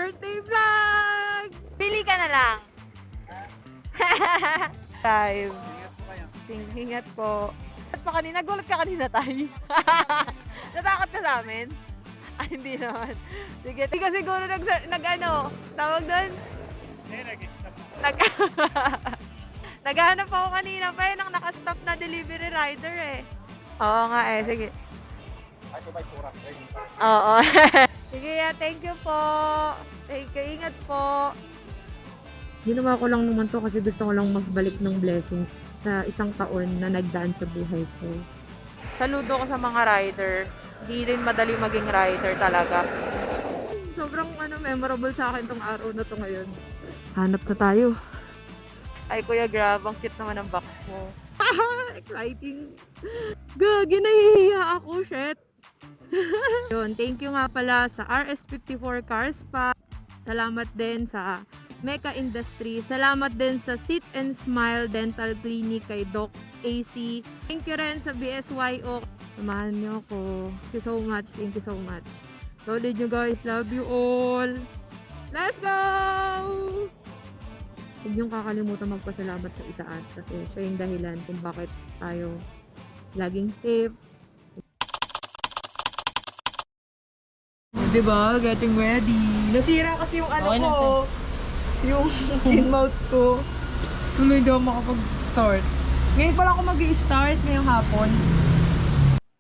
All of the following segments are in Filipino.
birthday vlog! Pili ka na lang. Drive. Ingat po kayo. Ingat po. At pa kanina, gulat ka kanina tayo. Natakot ka sa amin? Ay, hindi naman. Sige, hindi ka siguro nag-ano, tawag doon? Hindi, nag-stop. Naghahanap ako kanina pa ng nakastop na delivery rider eh. Oo nga eh, sige. Ay, ito ba yung tura? Oo. Sige, thank you po. Thank you, ingat po. Ginawa ko lang naman to kasi gusto ko lang magbalik ng blessings sa isang taon na nagdaan sa buhay ko. Saludo ko sa mga rider. Hindi rin madali maging rider talaga. Sobrang memorable sa akin tong araw na to ngayon. Hanap na tayo. Ay, Kuya Grab, ang cute naman ang box mo. Exciting. Gagi, nahihiya ako, shit. Yun, thank you nga pala sa RS54 Car Spa. Salamat din sa Mecca Industries. Salamat din sa Sit and Smile Dental Clinic kay Doc AC. Thank you rin sa BSYO. Samahan niyo ako. Thank you so much. Thank you so much. Solid nyo guys. Love you all. Let's go! Huwag niyong kakalimutan magpasalamat sa itaas kasi siya yung dahilan kung bakit tayo laging safe. Diba? Getting ready. Nasira kasi yung ko. Yung in mouth ko. Hindi ako makapag-start. Ngayon pala ako mag-i-start ngayong hapon.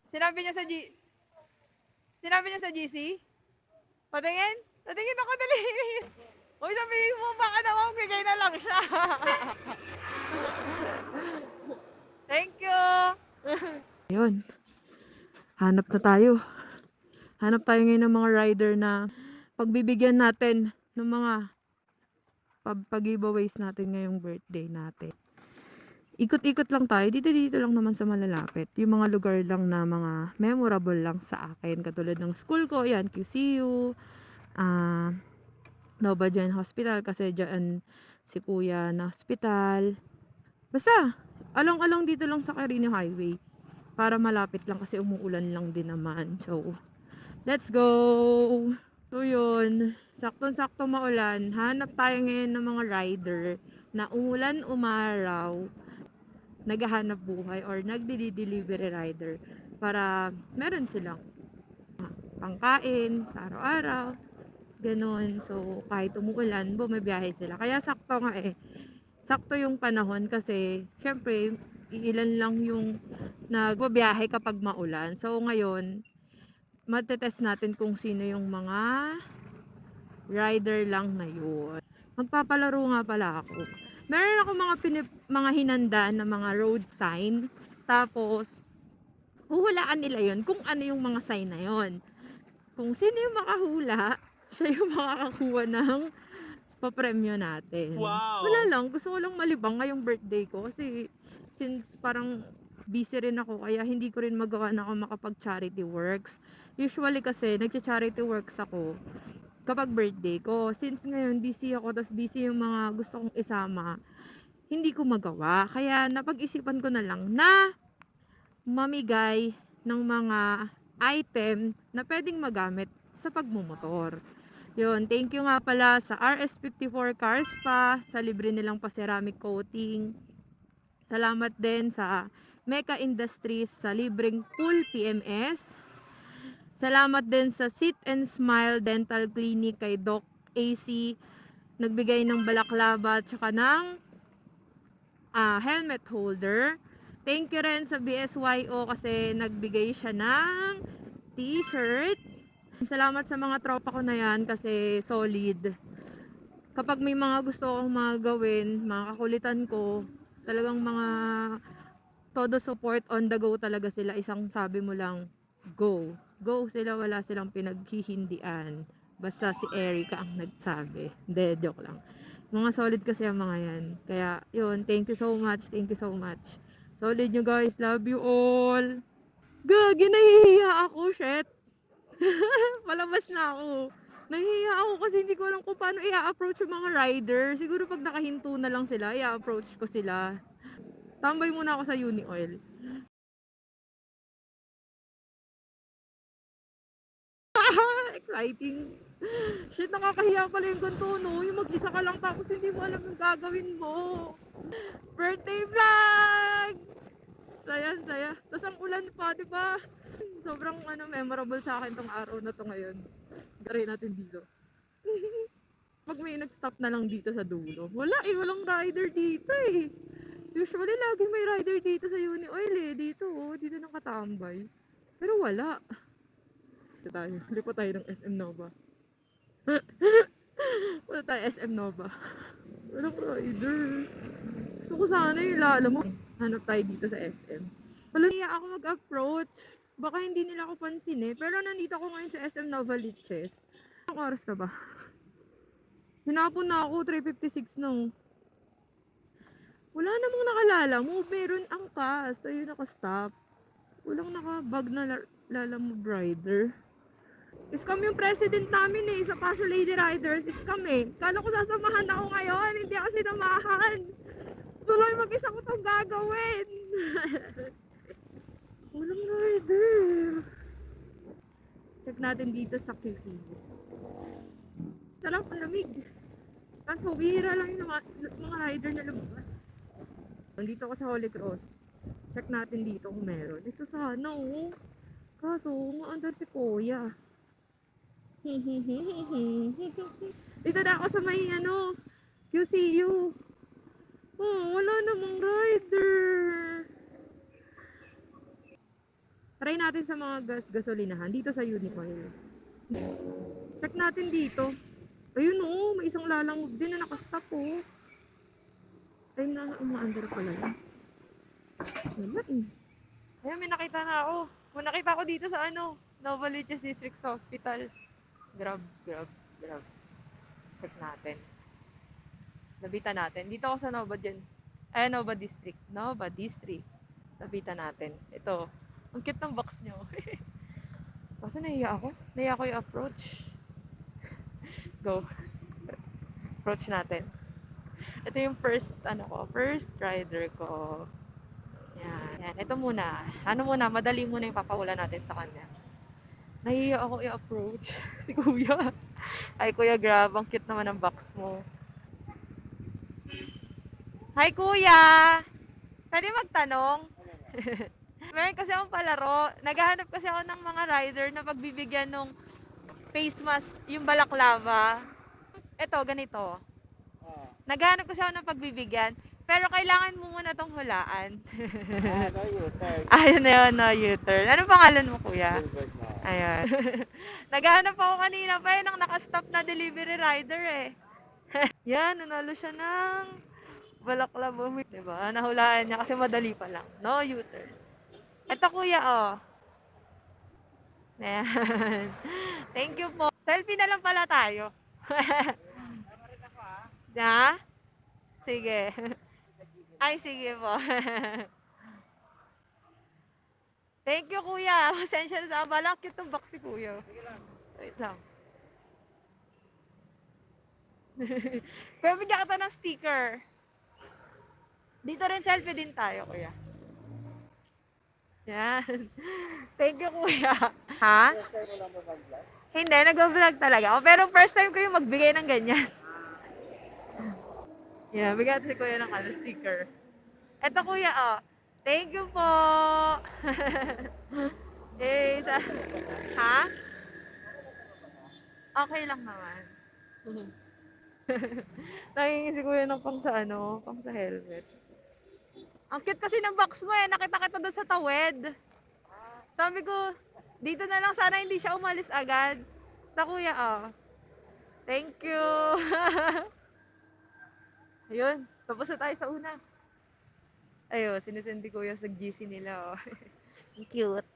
Sinabi niya sa GC? Patingin? Patingin ako, dali. Uy, sabihin mo, baka naman bigay na lang siya. Thank you. Ayun. Hanap na tayo. Hanap tayo ngayon ng mga rider na pagbibigyan natin ng mga pag-giveaways natin ngayong birthday natin. Ikot-ikot lang tayo. Dito lang naman sa malalapit. Yung mga lugar lang na mga memorable lang sa akin. Katulad ng school ko, yan, QCU, Nova Gen Hospital kasi dyan si Kuya na hospital. Basta, along-along dito lang sa Carino Highway. Para malapit lang kasi umuulan lang din naman. So, let's go! So yun, saktong-sakto maulan. Hanap tayo ngayon ng mga rider na umulan umaraw, naghahanap buhay or nagdi-delivery rider para meron silang pangkain sa araw-araw. Ganon. So, kahit umuulan, bumibiyahe sila. Kaya sakto nga eh. Sakto yung panahon kasi, syempre, ilan lang yung nagbabiyahe kapag maulan. So, ngayon, matetest natin kung sino yung mga rider lang na yun. Magpapalaro nga pala ako. Meron ako mga hinanda na mga road sign. Tapos, huhulaan nila yun kung ano yung mga sign na yun. Kung sino yung makahula, siya yung makakakuha ng papremyo natin. Wow! Wala lang, gusto ko lang malibang ngayong birthday ko kasi since parang busy rin ako kaya hindi ko rin magawa na ako makapag charity works. Usually kasi nagcha-charity works ako kapag birthday ko. Since ngayon busy ako, tas busy yung mga gusto kong isama, hindi ko magawa. Kaya napag-isipan ko na lang na mamigay ng mga item na pwedeng magamit sa pagmumotor. Yun, thank you nga pala sa RS54 Car Spa, sa libre nilang pa-ceramic coating. Salamat din sa Mecca Industries sa libreng pool PMS. Salamat din sa Sit and Smile Dental Clinic kay Doc AC, nagbigay ng balaklava at saka ng helmet holder. Thank you rin sa BSYO kasi nagbigay siya ng t-shirt. Salamat sa mga tropa ko na yan kasi solid. Kapag may mga gusto akong mga gawin, mga kakulitan ko, talagang mga todo support on the go talaga sila. Isang sabi mo lang, go. Go sila, wala silang pinaghihindian. Basta si Erica ang nagsabi. Hindi, joke lang. Mga solid kasi ang mga yan. Kaya, yun, thank you so much. Thank you so much. Solid nyo guys. Love you all. Gagi, nahihiya ako, shit. Palabas na ako. Nahihiya ako kasi hindi ko alam kung paano i-approach yung mga rider. Siguro pag nakahinto na lang sila, i-approach ko sila. Tambay muna ako sa Uni Oil. Exciting. Shit, nakakahiya pala yung ganito, no? Yung mag-isa ka lang tapos hindi mo alam yung gagawin mo. Birthday vlog! Saya, saya. Tapos ang ulan pa, di ba? Sobrang memorable sa akin tong araw na to ngayon. Gari natin dito. Pag may nag-stop na lang dito sa dulo. Wala eh, walang rider dito eh. Usually, lagi may rider dito sa Uni Oil eh. Dito oh, dito nakatambay. Pero wala. Dito tayo. Lipat tayo ng SM Nova. Wala tayo SM Nova. Walang rider. Gusto ko sana yung lala mo. Hanap tayo dito sa SM. Wala niya ako mag-approach. Baka hindi nila ako pansin eh. Pero nandito ako ngayon sa SM Nova Liches. Anong oras na ba? Hinapon na ako, 3:56 na oh. Wala namang nakalala mo. Meron ang cast. Ayun naka-stop. Walang nakabag na lala mo rider. Scam yung president namin eh. Sa Passion Lady Riders. Scam eh. Kala ko sasamahan ako ngayon. Hindi ako sinamahan. Tuloy mag-isa ko itong gagawin. Walang rider. Check natin dito sa QC. Sarap ang lamig. Kaso bihira lang yung mga rider na lumabas. Nandito ako sa Holy Cross. Check natin dito kung meron. Ito sana oh. Kaso umaandar si Kuya. Dito na ako sa may QCU. Oh, wala namang rider. Try natin sa mga gasolinahan dito sa Unicoil. Check natin dito. Ayun oh, may isang lalamog din na nakastop oh. Ay na umaandar pala yun. Wala eh. Ayun, may nakita na ako. May nakita ko dito sa Nova Liches District Hospital. Grab. Check natin. Labitan natin. Dito ako sa Nova District. Nova District. Labitan natin. Ito. Ang cute ng box nyo. Kasi nahiya ako. Nahiya ako yung approach. Go. Approach natin. Ito yung first rider ko. Yan. Ito muna. Madali muna yung papawala natin sa kanya. Nahiya ako i-approach. Si Kuya. Ay, Kuya, grab. Ang cute naman ng box mo. Hi, Kuya! Pwede magtanong? Meron kasi akong palaro. Naghahanap kasi ako ng mga rider na pagbibigyan ng face mask, yung balaklava. Ito, ganito. Naghahanap kasi ako ng pagbibigyan. Pero kailangan mo muna tong hulaan. No U-turn. Ayun na yun, no U-turn. Anong pangalan mo, Kuya? Gilbert na. Ayun. Naghahanap ako kanina pa ng nakastop na delivery rider eh. Yan, nanalo siya ng balaklava. Diba? Nahulaan niya kasi madali pa lang. No U-turn. Ito, Kuya, oh. Ayan. Thank you po. Selfie na lang pala tayo. Ha? Sige. Ay, sige po. Thank you, Kuya. Pasensya na sa abala. Cute ng box si Kuya. Wait lang. Pero bigyan kita ng sticker. Dito rin selfie din tayo, Kuya. Yan. Thank you, Kuya. Ha? First time mo lang ba mag-vlog? Hindi, nag-vlog talaga ako. Pero first time ko yung magbigay ng ganyan. Yeah, bigyan si Kuya ng sticker. Eto, Kuya, oh. Thank you po. Ha? Okay lang naman. Nangingin si Kuya ng pang sa helmet. Ang cute kasi ng box mo eh. Nakita kita doon sa tawid. Sabi ko, dito na lang sana hindi siya umalis agad. Sa Kuya, oh. Thank you. Ayun, tapos na tayo sa una. Ayun, sinusendi Kuya sa GC nila, oh. Ang cute.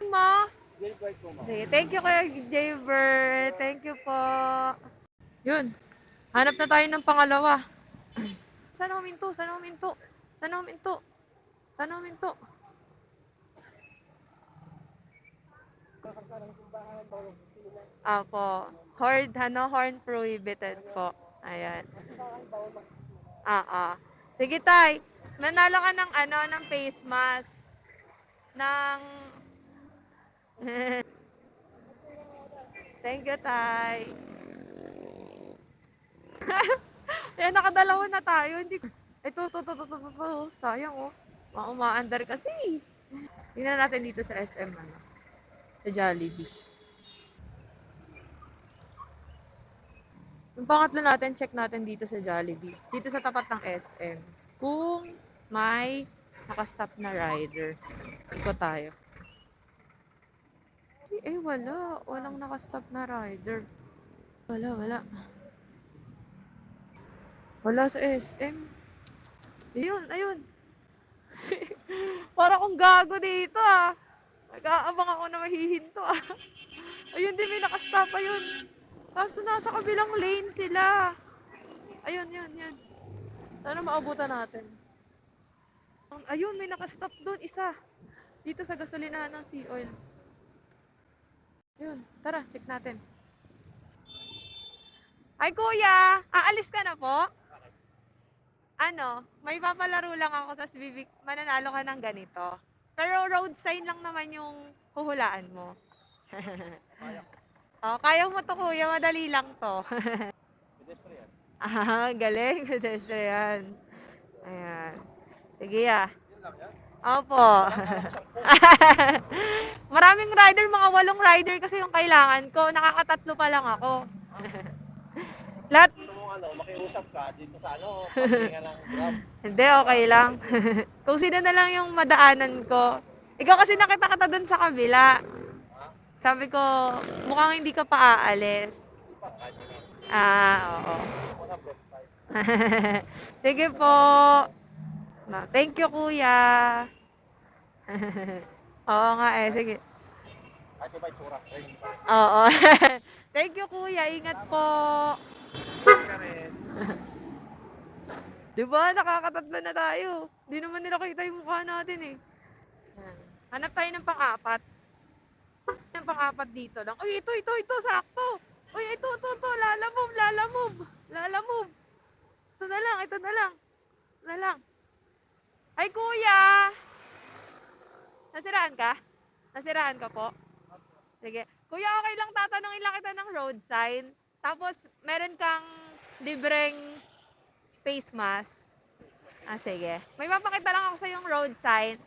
Ma? Gilbert mo, ma'am. Sige, thank you Kuya Jaybert. Thank you po. Yun, hanap na tayo ng pangalawa. Sana huminto. Apo. Horn prohibited po. Ayan. Sige, tay. Manalo ka ng face mask. Thank you, Tay. Ayan, nakadalawa na tayo. Hindi ko... Ito. Sayang, oh. Umaandar kasi. Tingnan natin dito sa SM, ano. Sa Jollibee. Yung pangatlo natin, check natin dito sa Jollibee. Dito sa tapat ng SM. Kung may nakastop na rider. Ikot tayo. Wala. Walang nakastop na rider. Wala. Wala sa SM. Ayun. Para akong gago dito, ah. Nag-aabang ako na mahihinto, ah. Ayun din, may nakastop, ayun. Kaso nasa kabilang lane sila. Ayun, yun. Sana maabutan natin. Ayun, may nakastop doon, isa. Dito sa gasolinahan ng Sea Oil. Ayun, tara, check natin. Ay, kuya! Aalis ka na po? Ano, may papalaro lang ako, tapos mananalo ka ng ganito. Pero road sign lang naman yung huhulaan mo. Oh, kaya mo to, kuya. Madali lang to. Pedestrian. Galing. Pedestrian. Ayan. Sige, ah. Yun lang yan. Opo. Maraming rider, mga 8 rider kasi yung kailangan ko. Nakakatatlo pa lang ako. Lahat. Gusto mong makiusap ka dito sa paghinga ng Grab. Hindi, okay lang. Kung sino na lang yung madaanan ko. Ikaw kasi nakita kita dun sa kabila. Sabi ko, mukhang hindi ka pa aalis. Oo. Wala break time. Sige po. Thank you, kuya. Oo nga eh, sige. Ay, diba itsura? Ayun pa rin. Oo. Thank you, kuya. Ingat po. Ka rin. Diba, nakakatatlo na tayo. Hindi naman nila kita yung mukha natin eh. Hanap tayo ng pang-apat. Ng pang-apat dito lang. Uy, ito, sakto. Uy, ito, lalamove. Ito na lang. Ay, kuya! Nasiraan ka po? Sige. Kuya, okay lang tatanungin lang kita ng road sign. Tapos, meron kang libreng face mask. Sige. May mapakita lang ako sa yung road sign.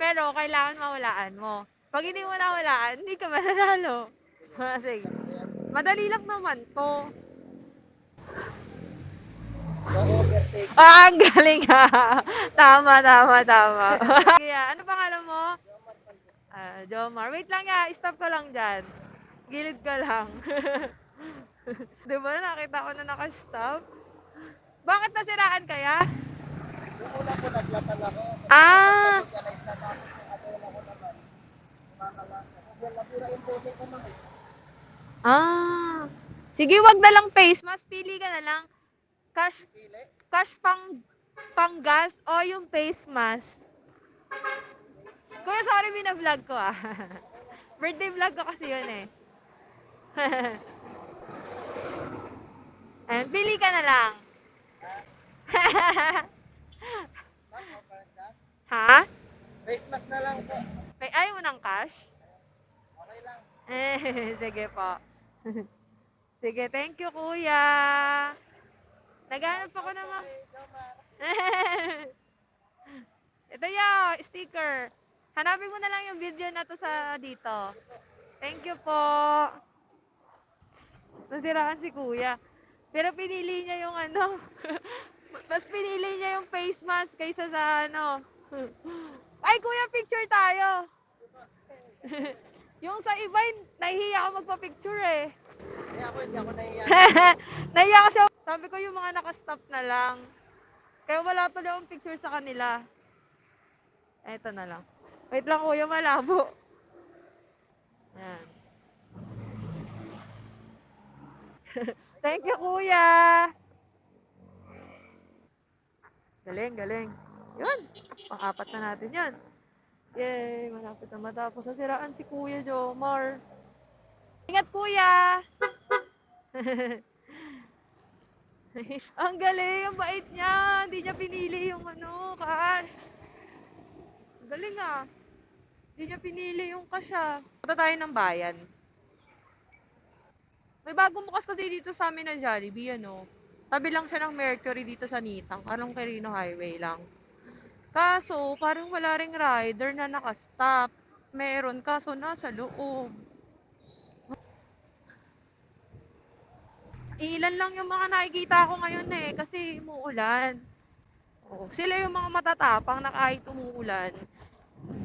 Pero, kailangan mawalaan mo. Pag hindi mo nawalaan, hindi ka mananalo. Sige. Madali lang naman to. overtake. Ang galing ha. Tama. Kaya, ano pangalan mo? Jomar. Wait lang ya, stop ko lang dyan. Gilid ka lang. Diba, nakita ko na nakastop? Bakit nasiraan kaya? Yung una ko naglatan ako. Ah! Realize na tapos yung adela ko naman. Kumakalaan ko. Kung nasira yung boses ko naman. Sige, wag na lang face mask. Pili ka na lang. Pili. Cash pang gas o yung face mask. Kuya, sorry, bina-vlog ko ah. Birthday vlog ko kasi yun eh. And pili ka na lang. Ha? Face mask na lang po. Ayaw mo ng cash? Okay lang. Sige po. Sige, thank you, kuya. Naghanap ako ng mga... Ito yung sticker. Hanapin mo na lang yung video na to sa dito. Thank you po. Nasiraan si kuya. Pero pinili niya yung ano. Mas pinili niya yung face mask kaysa sa ano. Ay, kuya, picture tayo. Yung sa iba, nahihiya ako magpa-picture eh. Kaya ako hindi ako nahiya. Nahiya kasi ako. Sabi ko yung mga nakastop na lang. Kaya wala tuloy akong picture sa kanila. Eto na lang. Wait lang, kuya, malabo. Yan. Thank you, kuya. Galing. Yun. Pang-apat na natin yan. Yay, malapit na matapos. Nasiraan si Kuya Jomar. Ingat, kuya! Ang galing, ang bait niya. Hindi niya pinili yung cash. Ang galing ah. Hindi niya pinili yung cash ah. Punta tayo ng bayan. May bagong bukas kasi dito sa amin na Jollibee, ano. Tabi lang siya ng Mercury dito sa Nitang, parang Quirino Highway lang. Kaso, parang wala ring rider na nakastop. Meron, kaso nasa loob. Ilan lang yung mga nakikita ko ngayon eh, kasi umuulan. Oo, sila yung mga matatapang na kahit umuulan,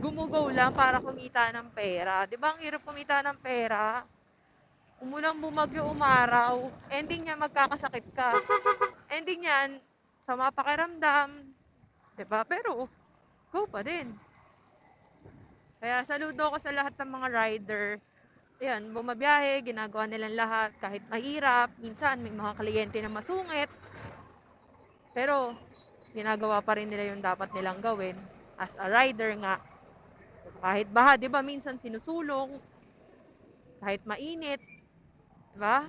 gumugaw lang para kumita ng pera. 'Di ba ang hirap kumita ng pera? Umulang bumagyo, umaraw, ending niya magkakasakit ka. Ending niyan, sama pakiramdam, 'di ba? Pero go pa din. Kaya saludo ko sa lahat ng mga rider. Ayan, bumabiyahe, ginagawa nilang lahat kahit mahirap. Minsan may mga kliyente na masungit, pero ginagawa pa rin nila yung dapat nilang gawin as a rider nga. Kahit baha, 'di ba? Minsan sinusulong, kahit mainit, 'di ba?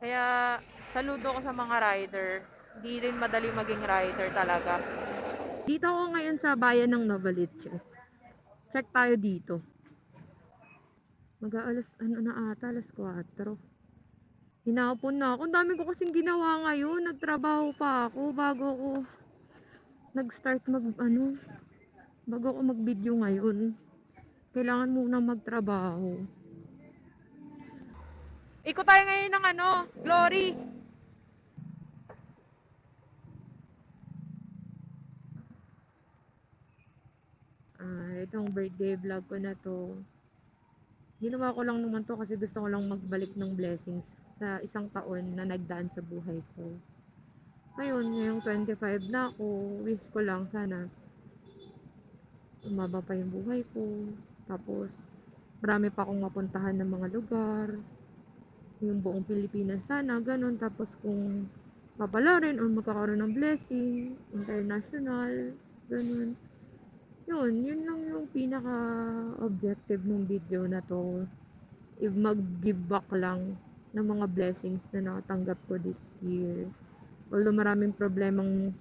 Kaya saludo ko sa mga rider. Hindi rin madali maging rider talaga. Dito ako ngayon sa bayan ng Novaliches. Check tayo dito. Mag-aalas, ano na ata, alas 4. Hinapon na ako. Ang dami ko kasing ginawa ngayon. Nagtrabaho pa ako bago ako nag-start bago ako mag-video ngayon. Kailangan muna magtrabaho. Ikot tayo ngayon ng Glory. Itong birthday vlog ko na to. Ginawa ko lang naman to kasi gusto ko lang magbalik ng blessings sa isang taon na nagdaan sa buhay ko. Ngayon, ngayong 25 na ako, wish ko lang sana umaba pa yung buhay ko. Tapos, marami pa akong mapuntahan ng mga lugar. Yung buong Pilipinas sana, ganun. Tapos kung mapala rin o magkakaroon ng blessing, international, ganun. Yun lang yung pinaka-objective ng video na to. Mag-give back lang ng mga blessings na nakatanggap ko this year. Although maraming problemang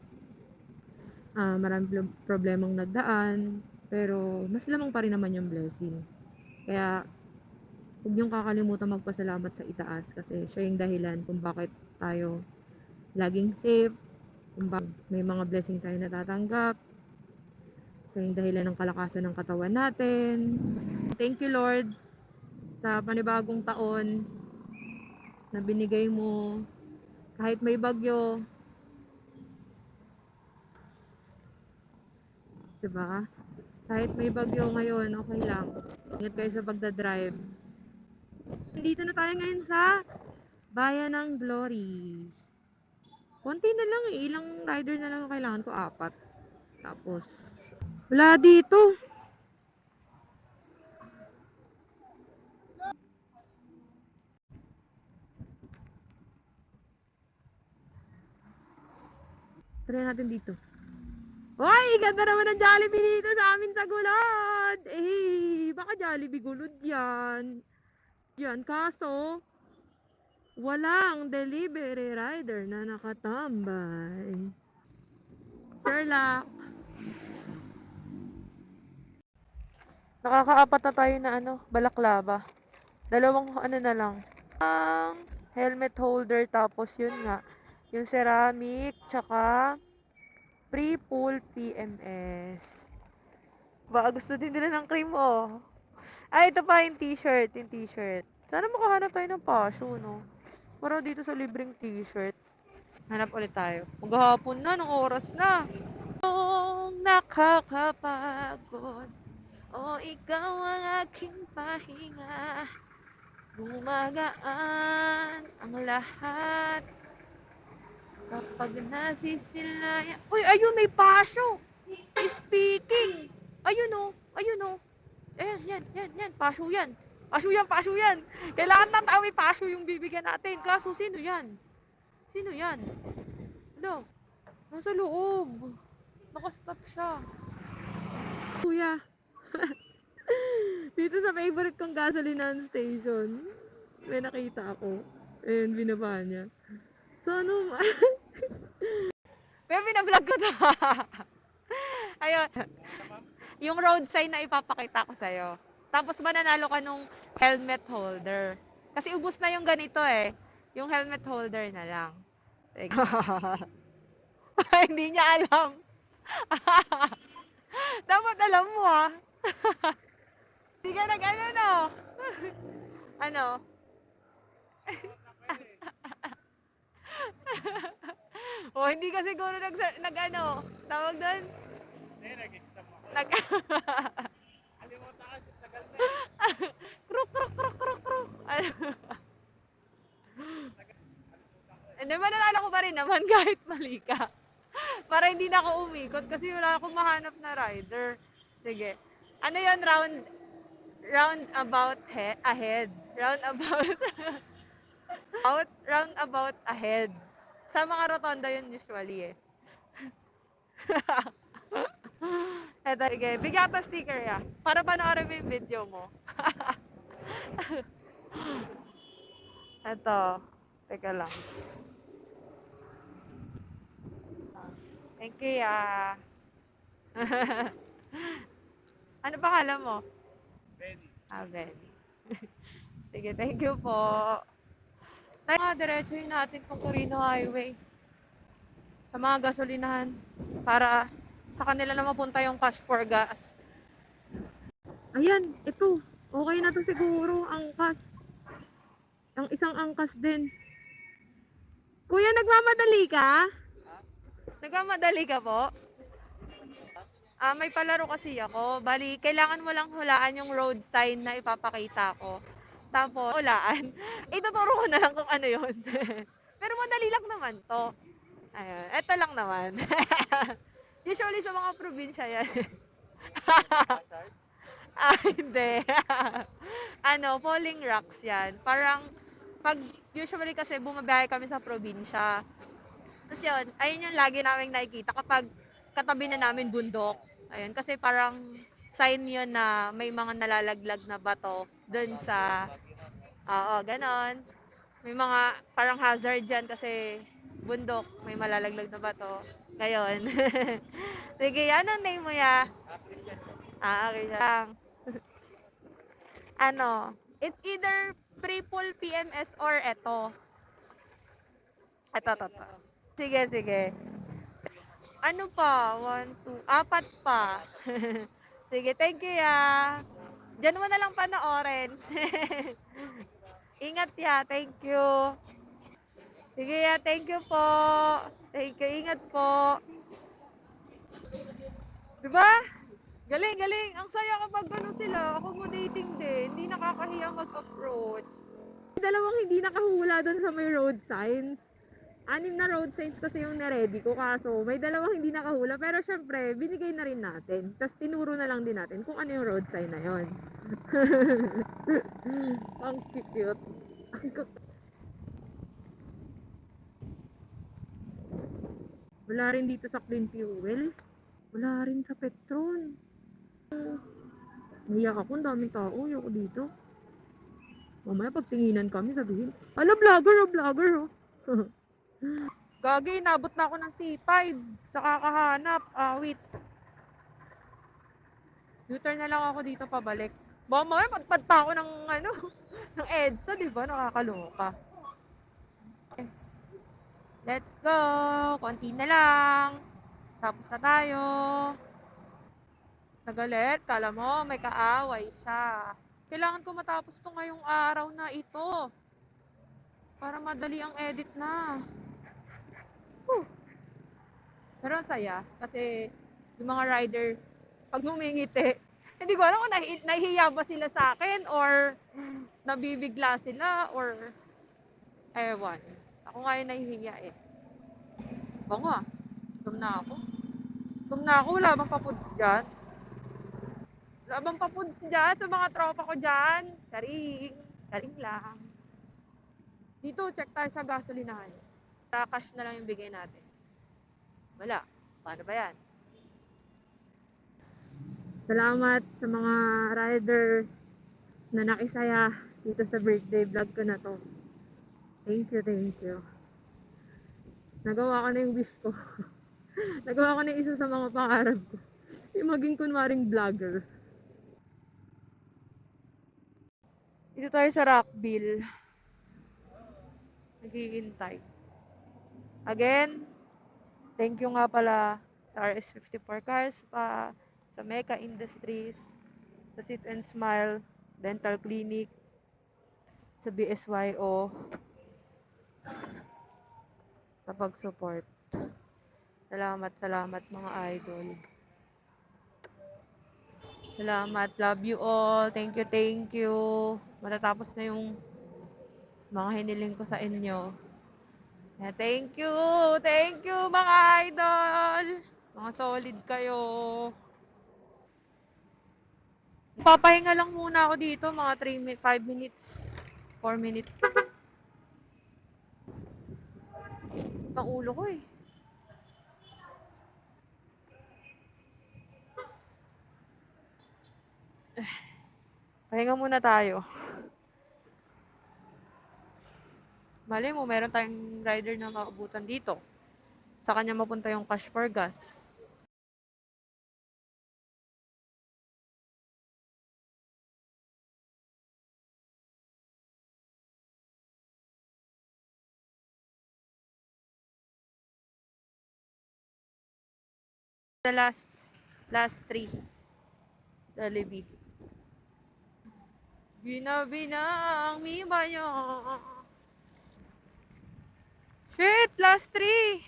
nagdaan, pero mas lamang pa rin naman yung blessings. Kaya, huwag niyong kakalimutan magpasalamat sa itaas kasi siya yung dahilan kung bakit tayo laging safe, kung bakit may mga blessing tayo natatanggap. Siya yung dahilan ng kalakasan ng katawan natin. Thank you, Lord, sa panibagong taon na binigay mo. Kahit may bagyo, diba? Kahit may bagyo ngayon, okay lang. Ingat kayo sa pagdadrive. Nandito na tayo ngayon sa Bayan ng Glory. Konti na lang eh. Ilang rider na lang ang kailangan ko? 4. Tapos, wala dito. Try natin dito. Hoy! Ganda naman ng Jollibee dito sa amin sa Gulod! Baka Jollibee Gulod yan. Yan, kaso, walang delivery rider na nakatambay. Sherlock. Nakakaapat na tayo na balaklava. Dalawang na lang. Ang helmet holder, tapos yun nga, yung ceramic, tsaka pre-pull PMS. Ba, gusto din nila ng cream, oh. Ay, ito pa yung t-shirt, Sana makahanap tayo ng pasyo, no? Para dito sa libreng t-shirt. Hanap ulit tayo. Maghapon na, ng oras na. Kung nakakapagod, o ikaw ang aking pahinga, gumagaan ang lahat kapag nasisilayan. Uy, ayun, may pasyo! Speaking! Ayun, oh. Ayan, yan. Pasyo yan. Kailangan ng tao may pasyo yung bibigyan natin. Kaso, sino yan? Ano? Nasa loob. Nakastop siya. Kuya. Dito sa favorite kong gasolinahan station, may nakita ako. Ayun, binaba niya. So, Pero binablog ko to. Ayun. Yung road sign na ipapakita ko sa'yo. Tapos mananalo ka nung helmet holder. Kasi ubos na yung ganito eh. Yung helmet holder na lang. Sige. Hindi niya alam. Dapat alam mo ah. Hindi ka nag-ano no? Ano? O hindi ka siguro nag-ano, tawag doon? Hindi, nag-exam ako. Nag Kalimutan ka, tagal na kruk kruk kruk kruk kruk. Ano? Hindi, mananalo ko pa rin naman kahit mali ka. Para hindi na ako umikot kasi wala akong mahanap na rider. Sige. Ano yon round about ahead. Round about round about ahead. Sa mga rotonda yun usually eh. Eto, sige. Bigyan ka sticker ya. Para panoorin mo yung video mo. Eto. Teka lang. Thank you ya. Ano pangalan mo? Benny. Benny. Sige, thank you po. Diretsuhin natin tong Torino Highway. Sa mga gasolinahan. Para sa kanila na mapunta yung cash for gas. Ayan, ito. Okay na to siguro, angkas. Ang isang angkas din. Kuya, nagmamadali ka? Nagmamadali ka po? May palaro kasi ako. Bali, kailangan mo lang hulaan yung road sign na ipapakita ko. Tapos, hulaan. Ituturo ko na lang kung ano yun. Pero madali lang naman to. Ayun, eto lang naman. Usually sa mga probinsya yan. Hindi. Falling rocks yan. Parang, usually kasi bumabiyahe kami sa probinsya. Tapos yun, ayun yung lagi namin nakikita kapag katabi na namin bundok. Ayun, kasi parang sign yun na may mga nalalaglag na bato dun sa, ganon. May mga parang hazard dyan kasi bundok, may malalaglag na bato. Ngayon. Sige, anong name mo ya? Okay lang. It's either triple PMS or eto. Eto. Sige, sige. Ano pa? 1, 2, 4 pa. Sige, thank you ya. Diyan mo na lang panoorin. Ingat ya, thank you. Sige ya, thank you po. Thank you, ingat po. Diba? Galing, galing. Ang saya kapag gano'n sila. Accommodating din. Hindi nakakahiya mag-approach. Dalawang hindi nakahula doon sa may road signs. 6 na road signs kasi yung na-ready ko, kaso may dalawang hindi nakahula, pero syempre binigay na rin natin, tapos tinuro na lang din natin kung ano yung road sign na yon. Ang cute. Wala rin dito sa Clean Fuel, wala rin sa Petron. Naiyak ako, ang daming tao, ayoko dito. Mamaya pagtinginan kami, sabihin, ala vlogger oh. Gagi, nabot na ako ng C5 sa kakahanap. Wait. U-turn na lang ako dito pabalik. Baka mamaya magpad pa ako ng ng EDSA, di ba? Nakakaloka. Okay. Let's go! Konti na lang. Tapos na tayo. Nagalit, kala mo, may kaaway siya. Kailangan ko matapos to ngayong araw na ito. Para madali ang edit na. Pero ang saya, kasi yung mga rider, pag ngumingiti, hindi ko alam kung nahihiya ba sila sa akin, or nabibigla sila, or ewan. Ako nga yung nahihiya eh. Bango ah. Gutom na ako. Wala bang papuds dyan? Wala bang papuds dyan sa mga tropa ko dyan? Charing lang. Dito, check tayo sa gasolinahan. Para cash na lang yung bigay natin. Wala. Paano ba yan? Salamat sa mga rider na nakisaya dito sa birthday vlog ko na to. Thank you. Nagawa ko na yung wish ko. Nagawa ko na isa sa mga pangarap ko. Yung maging kunwaring vlogger. Dito tayo sa Rockville. naghihintay. Again, thank you nga pala sa RS54 Cars pa, sa Mecca Industries, sa Sit and Smile Dental Clinic, sa BSYO, sa pag-support. Salamat, salamat mga idol. Salamat. Love you all. Thank you, thank you. Matatapos na yung mga hiniling ko sa inyo. Thank you. Thank you mga idol. Mga solid kayo. Papahinga lang muna ako dito. Mga 5 minutes. 4 minutes. Ang ulo ko eh. Pahinga muna tayo. Mali mo, meron tayong rider na maabutan dito. Sa kanya mapunta yung cash for gas. The last 3. Jollibee. Binabinang mibanyo. Shit, last 3.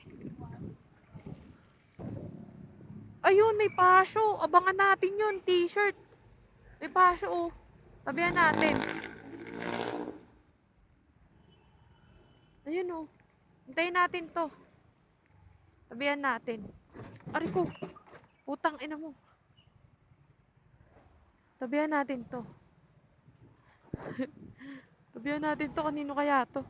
Ayun, may pasyo. Abangan natin yun, t-shirt. May pasyo, oh. Tabihan natin. Ayun, oh. Hintayin natin to. Tabihan natin. Ari ko. Putang ina mo. Tabihan natin to. Tabihan natin to. Kanino kaya to?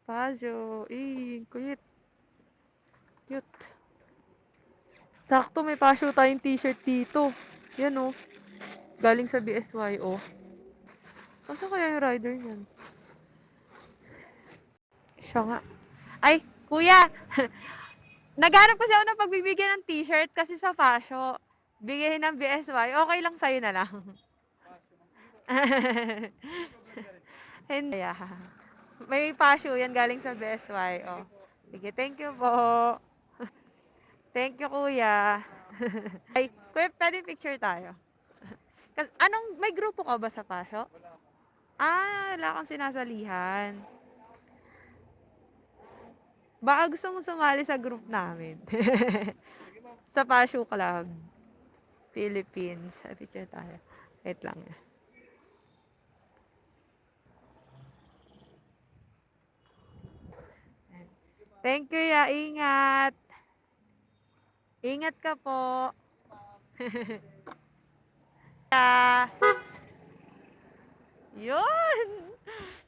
Pasyo. Kulit. Cute. Sakto, may pasyo tayong t-shirt dito. Yan, oh. Galing sa BSYO. Asa kaya yung rider niyan? Siya nga. Ay, kuya! Naghanap kasi ako ng pagbibigyan ng t-shirt kasi sa Pasyo. Bigay ng BSY. Okay lang sa'yo na lang. Hindi. May Pasyo yan galing sa BSY. Oh. Sige, thank you po. Thank you, kuya. Ay, kuya, pwede picture tayo. May grupo ka ba sa Pasyo? Wala kang sinasalihan. Baka gusto mo sumali sa group namin. Sa Pasyo Club. Philippines. Picture tayo. Wait lang. Thank you, ya. Ingat. Ingat ka po. Yun!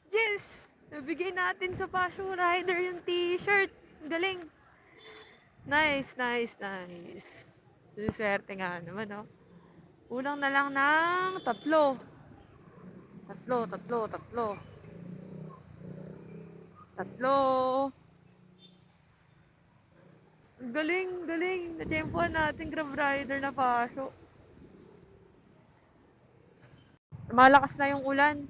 Yes! Nabigay natin sa Passion Rider yung t-shirt. Galing. Nice, nice, nice. Suswerte nga naman, oh. Kulang na lang ng 3. 3. Galing, galing. Na-tempohan natin Grab Rider na Pasyo. Malakas na yung ulan.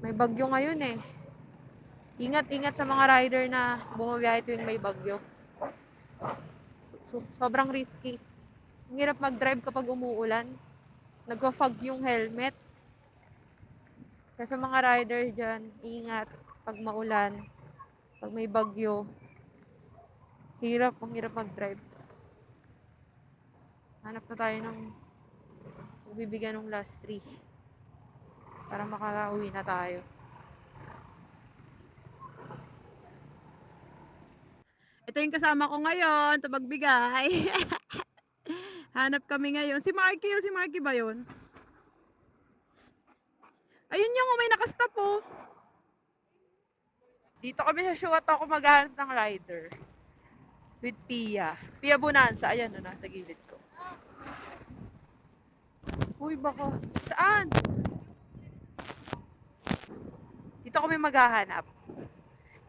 May bagyo ngayon eh. Ingat-ingat sa mga rider na bumabiyahe tuwing may bagyo. Sobrang risky. Ang hirap mag-drive kapag umuulan. Nagwa-fog yung helmet. Kaya sa mga rider dyan, ingat pag maulan, pag may bagyo. Ang hirap mag-drive. Hanap na tayo ng bibigyan ng last 3 para makauwi na tayo. Ito yung kasama ko ngayon sa magbigay. Hanap kami ngayon. Si Marky ba yun? Ayun yung may nakastop oh. Dito kami sa Shuat ako maghahanap ng rider. With Pia. Pia Bonanza. Ayan na, nasa gilid ko. Uy, baka. Saan? Dito kami maghahanap.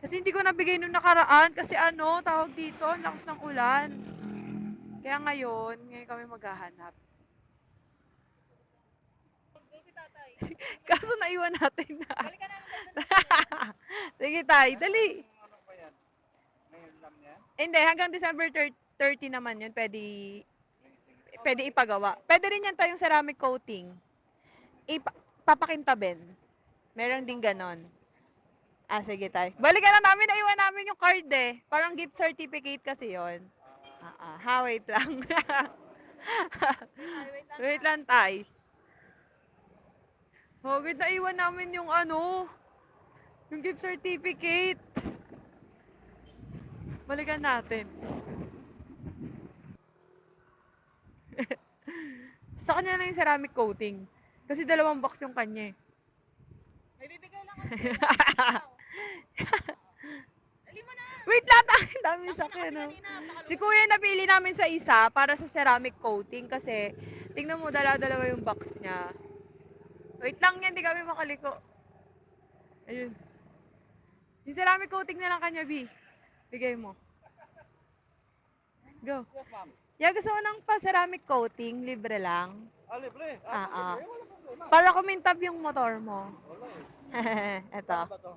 Kasi hindi ko nabigay nung nakaraan. Kasi tawag dito, ang lakas ng ulan. Kaya ngayon kami maghahanap. Kaso naiwan natin na. Sige tayo, dali. Ano ba yan? Ngayon lang yan? Hindi, hanggang December 30 naman yun, pwede ipagawa. Pwede rin yan tayong ceramic coating. Papakintabin. Meron din ganon. Ah, sige tayo. Balikan na namin, naiwan namin yung card eh. Parang gift certificate kasi yon. Wait lang. Wait lang tayo. Wait, naiwan namin yung yung gift certificate. Balikan natin. Sa kanya na yung ceramic coating. Kasi 2 box yung kanya eh. May bibigay lang ako. Wait lang, ang dami sa akin. Si kuya napili namin sa isa para sa ceramic coating kasi tingnan mo, dala-dalawa yung box niya. Wait lang yan, di kami makaliko. Ayun. Yung ceramic coating na lang kanya, B. Bigay mo. Go. Yes, ma'am. Yeah, gusto mo ng pa-ceramic coating, libre lang. Libre. Ah. Libre. Wala problema. Para kumintab yung motor mo. Wala eh. Eto. Ano ba to?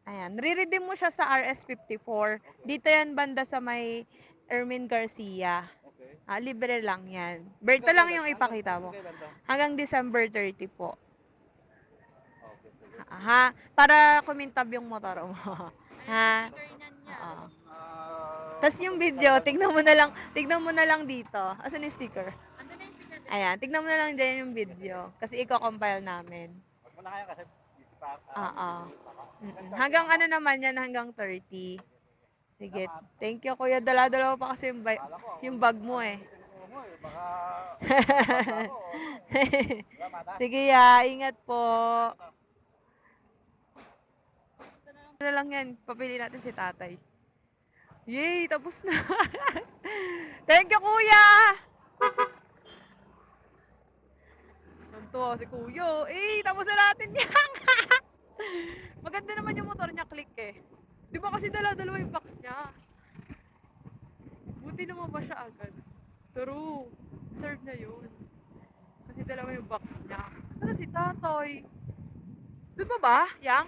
Ayan. Re-redeem mo siya sa RS54. Dito yan banda sa may Ermin Garcia. Okay. Libre lang yan. Berta lang yung ipakita mo. Kailan to? Hanggang December 30 po. Okay, sige. Para kumintab yung motor mo. Ha? Sticker niyan niya. Oo. Ah, Tapos yung video, tignan mo na lang dito. Asan yung sticker? Andun na yung sticker. Ayan, tignan mo na lang dyan yung video. Kasi i-compile namin. Wag mo na kaya kasi busy pa. Oo. Hanggang naman yan, hanggang 30. Sige. Thank you, kuya. Dala-dalawa pa kasi yung bag mo eh. Tingnan mo eh, baka baka ako. Salamat ha. Sige, ya. Ingat po. Ano lang yan, papili natin si tatay. Yay, tapos na. Thank you, kuya! Santo si kuya. Tapos na natin yan. Maganda naman yung motor niya, click eh. Di ba kasi dala-dalawa yung box niya? Buti naman ba siya agad? True. Serve na yun. Kasi dalawa yung box niya. Saan na si Tatoy? Doon pa ba, Yang?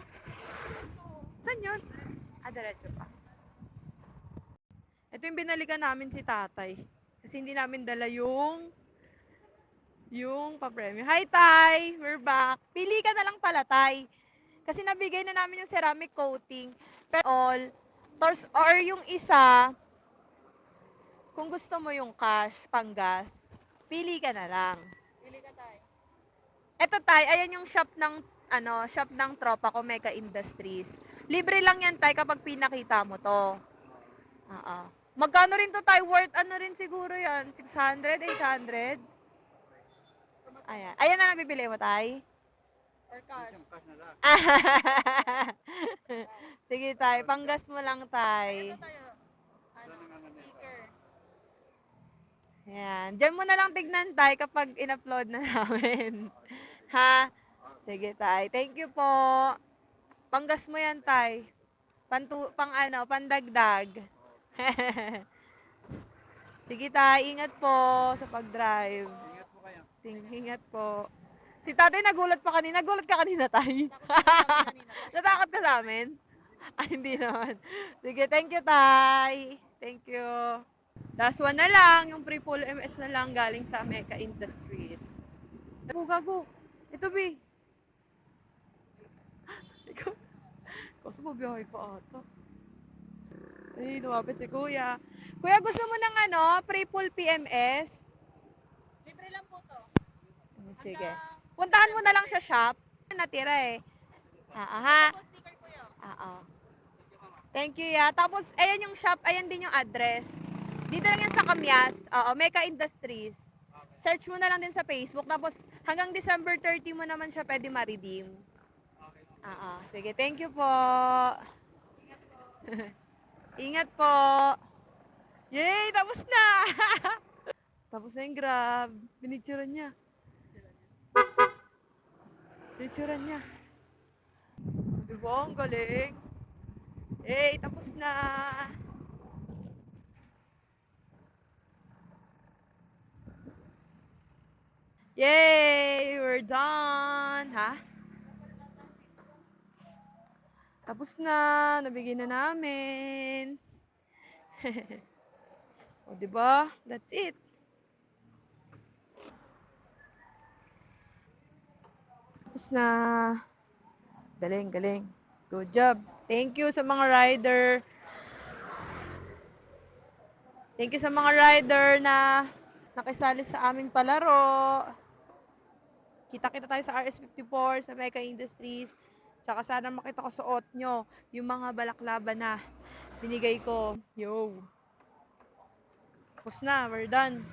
Saan yun? Diretso pa. Ito yung binalikan namin si Tatay. Kasi hindi namin dala yung pa-premium. Hi, Tay! We're back. Pili ka na lang pala, Tay. Kasi nabigay na namin yung ceramic coating. Pero or yung isa, kung gusto mo yung cash, panggas, pili ka na lang. Pili ka tayo. Eto, Tay, ayan yung shop ng tropa ko, Mega Industries. Libre lang yan, Tay, kapag pinakita mo to. Magkano rin to, Tay? Worth rin siguro yan? 600, 800? Ayan. Ayan na nabibili mo, Tay? Or cash. Cash na lang. Sige, Tay. Panggas mo lang, Tay. Ito tayo. Sticker. Ayan. Diyan mo na lang tignan, Tay, kapag in-upload na namin. Ha? Sige, Tay. Thank you po. Panggas mo yan, Tay. Pandagdag. Sige, Tay. Ingat po sa pag-drive. Ingat po kayo. Ingat po. Si Tatay nagulat pa kanina. Nagulat ka kanina, Tay? Natakot ka sa amin? Ay, hindi naman. Sige, thank you, Tay. Thank you. Last one na lang. Yung pre-pull MS na lang galing sa Mega Industries. Gago. Ito, B. Ikaw. Kasi mabiyahe pa ata. Ay, lumapit si Kuya. Kuya, gusto mo ng pre-pull PMS? Libre lang po to. Sige. Puntahan mo na lang sa shop. Natira eh. Tapos sticker ko yun. Thank you, ya. Tapos, ayan yung shop. Ayan din yung address. Dito lang yan sa Kamyas. Mega Industries. Search mo na lang din sa Facebook. Tapos, hanggang December 30 mo naman siya pwede ma-redeem. Sige, thank you po. Ingat po. Yay! Tapos na! Tapos na yung Grab. Pinicturean niya. Pinicturean niya. Diba? Ang galing. Yay! Tapos na! Yay! We're done! Ha? Tapos na. Nabigay na namin. O, diba? That's it. Tapos na. Galing, galing. Good job. Thank you sa mga rider. Thank you sa mga rider na nakisali sa aming palaro. Kita-kita tayo sa RS54, sa Mecca Industries. Tsaka sana makita ko suot nyo yung mga balaklava na binigay ko. Yo. Tapos na, we're done.